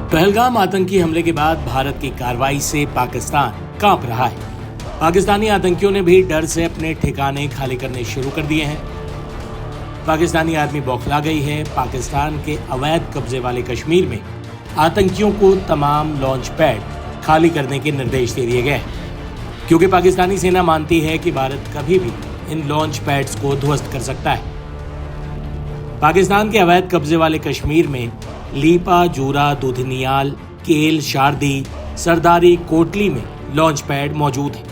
पहलगाम आतंकी हमले के बाद भारत की कार्रवाई से पाकिस्तान कांप रहा है। पाकिस्तानी आतंकियों ने भी डर से अपने ठिकाने खाली करने शुरू कर दिए हैं। पाकिस्तानी आर्मी बौखला गई है। पाकिस्तान के अवैध कब्जे वाले कश्मीर में आतंकियों को तमाम लॉन्च पैड खाली करने के निर्देश दे दिए गए हैं, क्योंकि पाकिस्तानी सेना मानती है कि भारत कभी भी इन लॉन्च पैड्स को ध्वस्त कर सकता है। पाकिस्तान के अवैध कब्जे वाले कश्मीर में लीपा, जूरा, दुधनियाल, केल, शारदी, सरदारी, कोटली में लॉन्च पैड मौजूद है।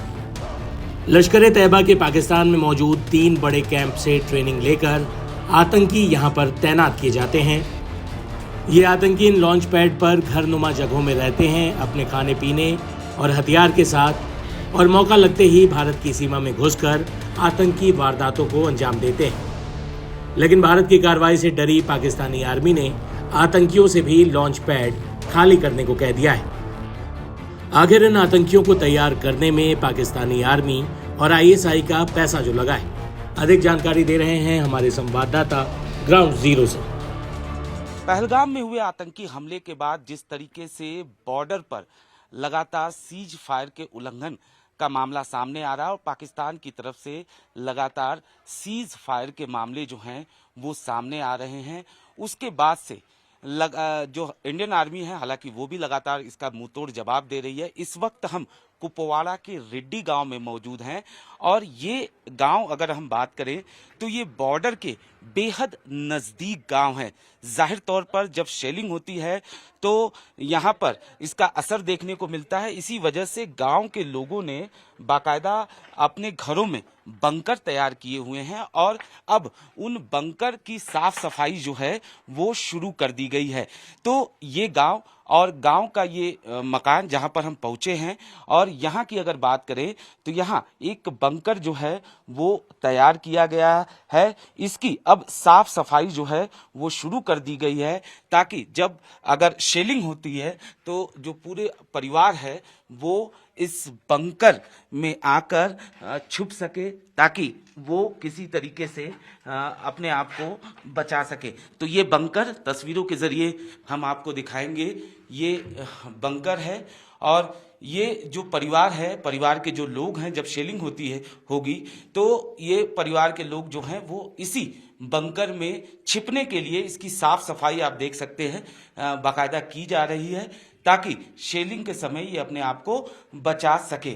लश्कर तैयबा के पाकिस्तान में मौजूद 3 बड़े कैंप से ट्रेनिंग लेकर आतंकी यहां पर तैनात किए जाते हैं। ये आतंकी इन लॉन्च पैड पर घरनुमा जगहों में रहते हैं, अपने खाने पीने और हथियार के साथ, और मौका लगते ही भारत की सीमा में घुसकर आतंकी वारदातों को अंजाम देते हैं। लेकिन भारत की कार्रवाई से डरी पाकिस्तानी आर्मी ने आतंकियों से भी लॉन्च पैड खाली करने को कह दिया है। आखिर इन आतंकियों को तैयार करने में पाकिस्तानी आर्मी और आईएसआई का पैसा जो लगा है, अधिक जानकारी दे रहे हैं हमारे संवाददाता ग्राउंड जीरो से। पहलगाम में हुए आतंकी हमले के बाद जिस तरीके से बॉर्डर पर लगातार सीज फायर के उल्लंघन का मामला सामने आ रहा है और पाकिस्तान की तरफ से लगातार सीज फायर के मामले जो हैं वो सामने आ रहे हैं, उसके बाद से जो इंडियन आर्मी है, हालांकि वो भी लगातार इसका मुंहतोड़ जवाब दे रही है। इस वक्त हम कुपवाड़ा के रेड्डी गांव में मौजूद हैं और ये गांव अगर हम बात करें तो ये बॉर्डर के बेहद नज़दीक गांव है। जाहिर तौर पर जब शेलिंग होती है तो यहाँ पर इसका असर देखने को मिलता है। इसी वजह से गांव के लोगों ने बाकायदा अपने घरों में बंकर तैयार किए हुए हैं और अब उन बंकर की साफ सफाई जो है वो शुरू कर दी गई है। तो ये गांव और गांव का ये मकान जहां पर हम पहुंचे हैं और यहां की अगर बात करें तो यहां एक बंकर जो है वो तैयार किया गया है। इसकी अब साफ सफाई जो है वो शुरू कर दी गई है ताकि जब अगर शेलिंग होती है तो जो पूरे परिवार है वो इस बंकर में आकर छुप सके, ताकि वो किसी तरीके से अपने आप को बचा सके। तो ये बंकर तस्वीरों के जरिए हम आपको दिखाएंगे। ये बंकर है और ये जो परिवार है, परिवार के जो लोग हैं, जब शेलिंग होगी तो ये परिवार के लोग जो हैं वो इसी बंकर में छिपने के लिए इसकी साफ सफाई आप देख सकते हैं बाकायदा की जा रही है ताकि शेलिंग के समय ये अपने आप को बचा सके।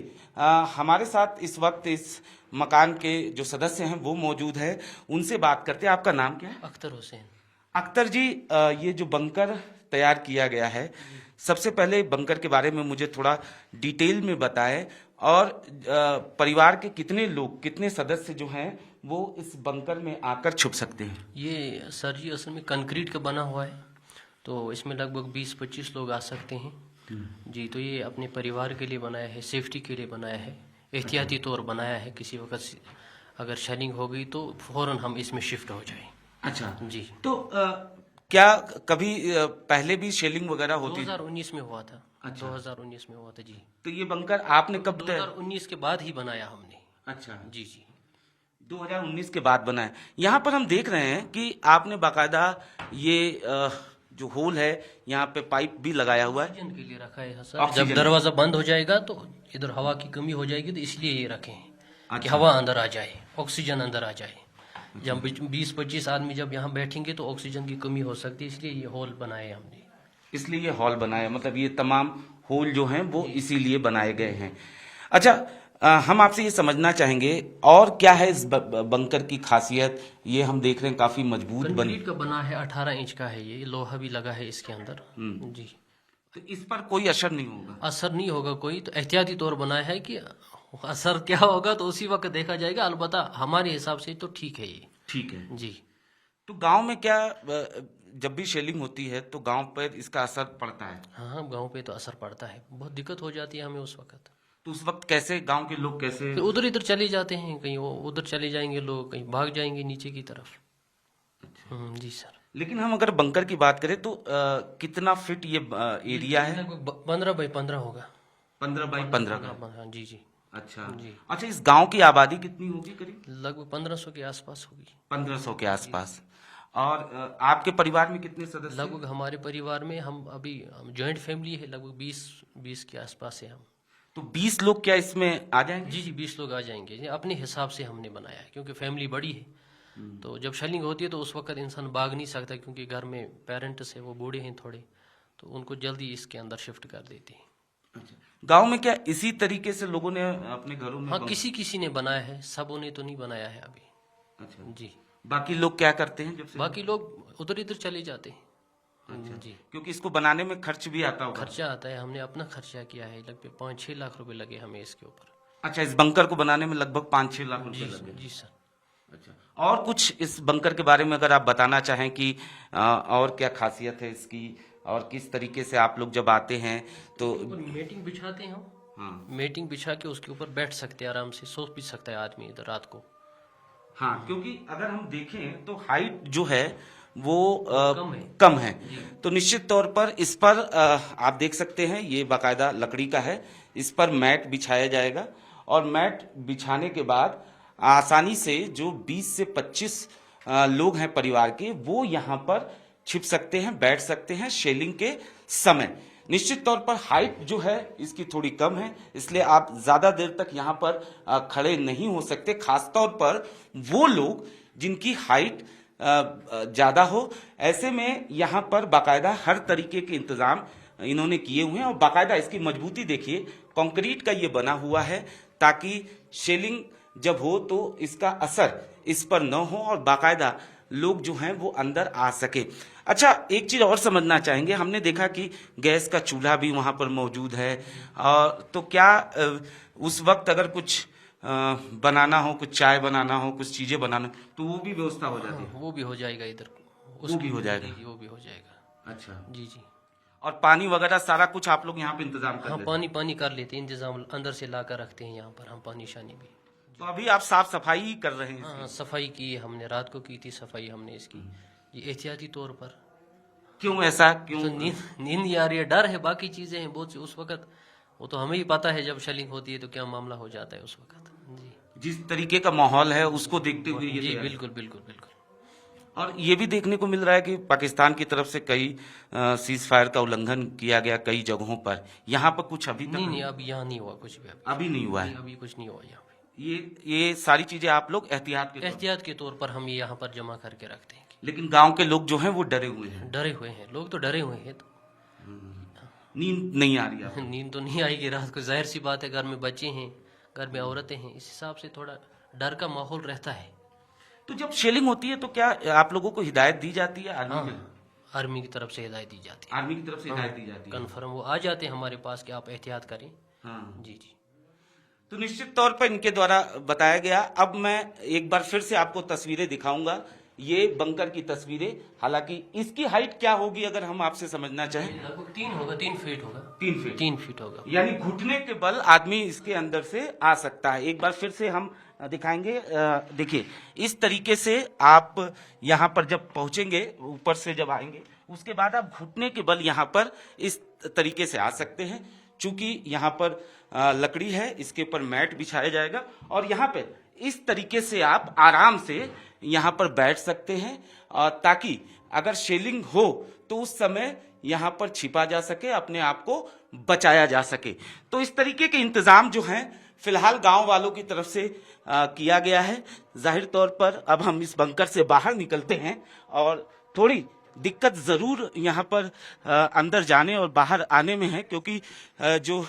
हमारे साथ इस वक्त इस मकान के जो सदस्य हैं वो मौजूद है, उनसे बात करते हैं। आपका नाम क्या है? अख्तर हुसैन। अख्तर जी, ये जो बंकर तैयार किया गया है, सबसे पहले बंकर के बारे में मुझे थोड़ा डिटेल में बताएं और परिवार के कितने लोग, कितने सदस्य जो हैं वो इस बंकर में आकर छुप सकते हैं? ये सर जी असल में कंक्रीट का बना हुआ है, तो इसमें लगभग 20-25 लोग आ सकते हैं जी। तो ये अपने परिवार के लिए बनाया है, सेफ्टी के लिए बनाया है, एहतियाती तौर बनाया है। किसी वक्त अगर शेलिंग हो गई तो फौरन हम इसमें शिफ्ट हो जाए। अच्छा जी। तो क्या कभी पहले भी शेलिंग वगैरह होती? 2019 में हुआ था। अच्छा। 2019 में हुआ था जी। तो ये बंकर आपने कब? 2019 के बाद ही बनाया हमने। अच्छा जी जी, 2019 के बाद बनाया। यहाँ पर हम देख रहे हैं कि आपने बाकायदा ये जो होल है यहाँ पे पाइप भी लगाया हुआ है। ऑक्सीजन के लिए रखा है सर। जब दरवाजा बंद हो जाएगा तो इधर हवा की कमी हो जाएगी, तो इसलिए ये रखे हैं कि अच्छा। हवा अंदर आ जाए, ऑक्सीजन अंदर आ जाए। जब 20-25 आदमी जब यहाँ बैठेंगे तो ऑक्सीजन की कमी हो सकती है, इसलिए ये हॉल बनाए हमने। इसलिए ये हॉल बनाया, मतलब ये तमाम होल जो हैं वो इसीलिए बनाए गए हैं। अच्छा, हम आपसे ये समझना चाहेंगे और क्या है इस बंकर की खासियत? ये हम देख रहे हैं काफी मजबूत कंक्रीट का बना है, 18 इंच का है, ये लोहा भी लगा है इसके अंदर जी। तो इस पर कोई असर नहीं होगा? असर नहीं होगा कोई, तो एहतियाती तौर बनाया है कि असर क्या होगा तो उसी वक्त देखा जाएगा। अलबत्ता हमारे हिसाब से तो ठीक है ये। ठीक है जी। तो गांव में क्या जब भी शेलिंग होती है तो गांव पर इसका असर पड़ता है? हाँ, गांव पे तो असर पड़ता है, बहुत दिक्कत हो जाती है हमें उस वक्त। तो उस वक्त कैसे गांव के लोग कैसे? फिर उधर इधर चले जाते हैं, कहीं वो उधर चले जाएंगे लोग, कहीं भाग जाएंगे नीचे की तरफ। जी सर। लेकिन हम अगर बंकर की बात करें तो कितना फिट ये एरिया है? 15 बाई 15 होगा। 15 बाई 15 का? जी जी। अच्छा जी। अच्छा, इस गांव की आबादी कितनी होगी करीब? लगभग 1500 के आसपास होगी। 1500 के आसपास। और आपके परिवार में कितने सदस्य हैं? लगभग हमारे परिवार में हम जॉइंट फैमिली है, लगभग 20 के आसपास है हम। तो 20 लोग क्या इसमें आ जाएंगे? जी 20 लोग आ जाएंगे। ये अपने हिसाब से हमने बनाया है क्योंकि फैमिली बड़ी है। तो जब शेलिंग होती है तो उस वक्त इंसान भाग नहीं सकता क्योंकि घर में पेरेंट्स है, वो बूढ़े हैं थोड़े, तो उनको जल्दी इसके अंदर शिफ्ट कर देते हैं। अच्छा, गांव में क्या इसी तरीके से लोगों ने अपने घरों में हाँ, किसी ने बनाया है, सबों ने तो नहीं बनाया है अभी। अच्छा, जी। बाकी लोग क्या करते हैं जब से? बाकी लोग उधर इधर चले जाते हैं। अच्छा, जी। क्योंकि इसको बनाने में खर्च भी आता होगा। खर्चा आता है, हमने अपना खर्चा किया है, लगभग 5-6 लाख रुपए लगे हमें इसके ऊपर। अच्छा, इस बंकर को बनाने में लगभग 5-6 लाख रुपए लगे। जी सर। अच्छा, और कुछ इस बंकर के बारे में अगर आप बताना चाहें कि और क्या खासियत है इसकी, और किस तरीके से आप लोग जब आते हैं तो? मेटिंग बिछाते हैं हम। हाँ मेटिंग बिछा के उसके ऊपर बैठ सकते हैं, आराम से सो भी सकता है आदमी इधर रात को। हाँ, क्योंकि अगर हम देखें तो हाइट जो है वो कम है। तो निश्चित तौर पर इस पर आप देख सकते हैं ये बाकायदा लकड़ी का है, इस पर मैट बिछाया जाएगा और मैट बिछाने के बाद आसानी से जो 20 से 25 लोग हैं परिवार के, वो यहाँ पर छिप सकते हैं, बैठ सकते हैं शेलिंग के समय। निश्चित तौर पर हाइट जो है इसकी थोड़ी कम है, इसलिए आप ज्यादा देर तक यहाँ पर खड़े नहीं हो सकते, खासतौर पर वो लोग जिनकी हाइट ज्यादा हो। ऐसे में यहाँ पर बाकायदा हर तरीके के इंतजाम इन्होंने किए हुए हैं और बाकायदा इसकी मजबूती देखिए, कंक्रीट का ये बना हुआ है ताकि शेलिंग जब हो तो इसका असर इस पर न हो और बाकायदा लोग जो हैं वो अंदर आ सके। अच्छा, एक चीज और समझना चाहेंगे, हमने देखा कि गैस का चूल्हा भी वहां पर मौजूद है, और तो क्या उस वक्त अगर कुछ बनाना हो, कुछ चाय बनाना हो, कुछ चीजें बनाना, तो वो भी व्यवस्था हो जाती है? वो भी हो जाएगा इधर, वो भी हो जाएगा। वो भी हो जाएगा। अच्छा जी जी। और पानी वगैरह सारा कुछ आप लोग यहाँ पे इंतजाम कर हाँ, लेते हैं? पानी कर लेते हैं, इंतजाम अंदर से ला कर रखते हैं यहाँ पर हम, पानी शानी भी। तो अभी आप साफ सफाई ही कर रहे हैं? हाँ, सफाई की हमने, रात को की थी सफाई हमने इसकी, ये एहतियाती तौर पर। क्यों ऐसा, क्यों? तो नींद नहीं आ रही है, डर है, बाकी चीजें हैं बहुत सी उस वक्त, वो तो हमें ही पता है जब शेलिंग होती है तो क्या मामला हो जाता है उस वक्त। जी, जिस तरीके का माहौल है उसको देखते हुए ये जी तैयारी। बिल्कुल बिल्कुल बिल्कुल। और ये भी देखने को मिल रहा है कि पाकिस्तान की तरफ से कई सीज फायर का उल्लंघन किया गया कई जगहों पर, यहाँ पर कुछ अभी तक नहीं, अभी यहाँ नहीं हुआ कुछ भी, अभी नहीं हुआ है। अभी कुछ नहीं हुआ यहाँ पे। ये सारी चीजें आप लोग एहतियात के तौर पर हम ये यहाँ पर जमा करके रखते हैं। लेकिन गांव के लोग जो हैं वो डरे हुए हैं। डरे हुए हैं लोग, तो डरे हुए हैं, तो नींद नहीं आ रही है? नींद तो नहीं आएगी रात को, जाहिर सी बात है, घर में बच्चे हैं, घर में औरतें हैं, इस हिसाब से थोड़ा डर का माहौल रहता है। तो जब शेलिंग होती है तो क्या आप लोगों को हिदायत दी जाती है आर्मी हाँ, आर्मी की तरफ से हिदायत दी जाती है। आर्मी की तरफ से हिदायत दी जाती है? कन्फर्म वो आ जाते हैं हमारे पास कि आप एहतियात करें। हाँ। जी जी। तो निश्चित तौर पर इनके द्वारा बताया गया। अब मैं एक बार फिर से आपको तस्वीरें दिखाऊंगा, ये बंकर की तस्वीरें। हालांकि इसकी हाइट क्या होगी अगर हम आपसे समझना चाहें? लगभग 3 होगा, 3 फीट होगा। 3 फीट? 3 फीट होगा, यानी घुटने के बल आदमी इसके अंदर से आ सकता है। एक बार फिर से हम दिखाएंगे। देखिए, इस तरीके से आप यहाँ पर जब पहुंचेंगे, ऊपर से जब आएंगे, उसके बाद आप घुटने के बल यहाँ पर इस तरीके से आ सकते हैं। चूंकि यहाँ पर लकड़ी है, इसके ऊपर मैट बिछाया जाएगा और यहाँ पे इस तरीके से आप आराम से यहाँ पर बैठ सकते हैं, ताकि अगर शेलिंग हो तो उस समय यहाँ पर छिपा जा सके, अपने आप को बचाया जा सके। तो इस तरीके के इंतजाम जो हैं फिलहाल गांव वालों की तरफ से किया गया है। जाहिर तौर पर अब हम इस बंकर से बाहर निकलते हैं और थोड़ी दिक्कत जरूर यहाँ पर अंदर जाने और बाहर आने में है, क्योंकि जो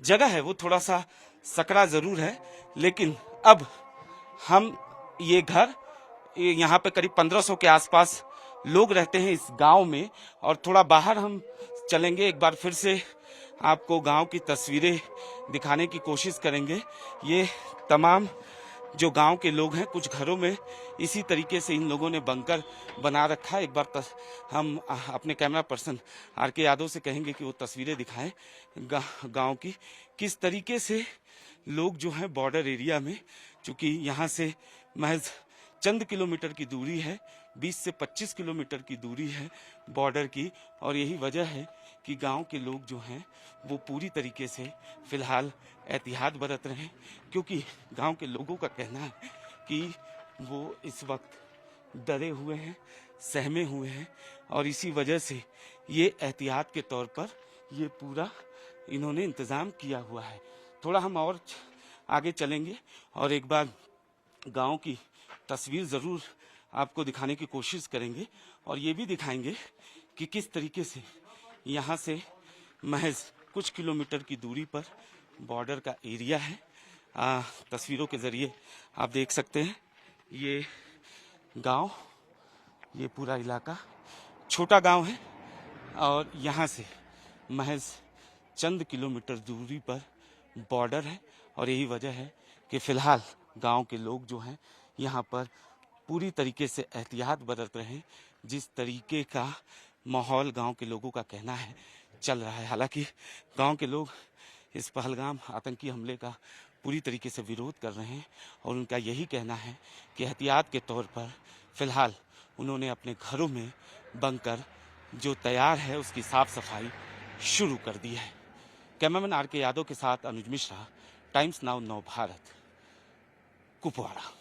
जगह है वो थोड़ा सा सकरा जरूर है। लेकिन अब हम ये घर, यहाँ पे करीब 1500 के आसपास लोग रहते हैं इस गांव में, और थोड़ा बाहर हम चलेंगे, एक बार फिर से आपको गांव की तस्वीरें दिखाने की कोशिश करेंगे। ये तमाम जो गांव के लोग हैं, कुछ घरों में इसी तरीके से इन लोगों ने बंकर बना रखा है। एक बार हम अपने कैमरा पर्सन आर.के. यादव से कहेंगे कि वो तस्वीरें दिखाएं गांव की, किस तरीके से लोग जो हैं बॉर्डर एरिया में, चूंकि यहाँ से महज चंद किलोमीटर की दूरी है, 20 से 25 किलोमीटर की दूरी है बॉर्डर की, और यही वजह है कि गांव के लोग जो हैं वो पूरी तरीके से फिलहाल एहतियात बरत रहे हैं, क्योंकि गांव के लोगों का कहना है कि वो इस वक्त डरे हुए हैं। सहमे हुए हैं और इसी वजह से ये एहतियात के तौर पर ये पूरा इन्होंने इंतज़ाम किया हुआ है। थोड़ा हम और आगे चलेंगे और एक बार गांव की तस्वीर ज़रूर आपको दिखाने की कोशिश करेंगे और ये भी दिखाएंगे कि किस तरीके से यहाँ से महज कुछ किलोमीटर की दूरी पर बॉर्डर का एरिया है। तस्वीरों के ज़रिए आप देख सकते हैं ये गांव, ये पूरा इलाका छोटा गांव है और यहाँ से महज चंद किलोमीटर दूरी पर बॉर्डर है और यही वजह है कि फ़िलहाल गांव के लोग जो हैं यहाँ पर पूरी तरीके से एहतियात बरत रहे हैं। जिस तरीके का माहौल गांव के लोगों का कहना है चल रहा है, हालांकि गांव के लोग इस पहलगाम आतंकी हमले का पूरी तरीके से विरोध कर रहे हैं और उनका यही कहना है कि एहतियात के तौर पर फ़िलहाल उन्होंने अपने घरों में बंकर जो तैयार है उसकी साफ सफाई शुरू कर दी है। कैमरामैन आर के यादव के साथ अनुज मिश्रा, टाइम्स नाउ नव भारत, कुपवाड़ा।